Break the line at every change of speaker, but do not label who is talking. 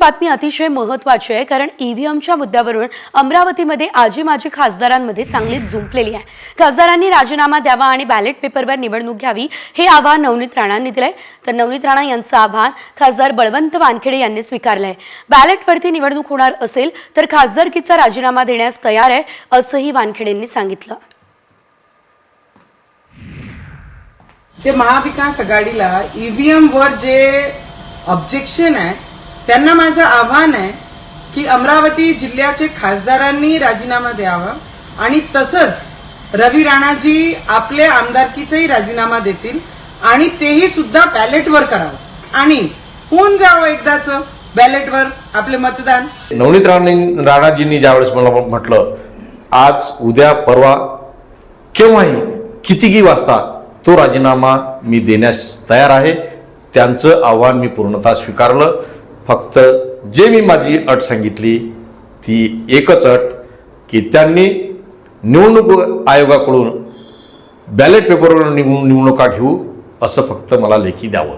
बातमी अतिशय महत्त्वाची आहे, कारण ईव्हीएमच्या मुद्द्यावरून अमरावतीमध्ये आजी माजी खासदारांमध्ये चांगलीच झुंपलेली आहे। खासदारांनी राजीनामा द्यावा आणि बॅलेट पेपरवर निवडणूक घ्यावी हे आवाहन नवनीत राणांनी दिलंय। तर नवनीत राणा यांचं आवाहन खासदार बळवंत वानखेडे यांनी स्वीकारलंय। बॅलेटवरती निवडणूक होणार असेल तर खासदारकीचा राजीनामा देण्यास तयार आहे असंही वानखेडेंनी सांगितलं।
जे महाविकास आघाडीला ईव्हीएम वर जे ऑब्जेक्शन आहे त्यांना माझं आव्हान आहे की अमरावती जिल्ह्याचे खासदारांनी राजीनामा द्यावा आणि तसंच रवी राणाजी आपल्या आमदारकीचाही राजीनामा देतील आणि तेही सुद्धा बॅलेटवर करावं आणि होऊन जावं एकदाच बॅलेटवर आपले मतदान।
नवनीत राणाजींनी ज्यावेळेस मला म्हटलं आज उद्या परवा केव्हाही कितीही वाजता तो राजीनामा मी देण्यास तयार आहे, त्यांचं आव्हान मी पूर्णतः स्वीकारलं। फक्त जे मी माझी अट सांगितली ती एकच अट की त्यांनी निवडणूक आयोगाकडून बॅलेट पेपरवर निवडणुका घेऊ असं फक्त मला लेखी द्यावं।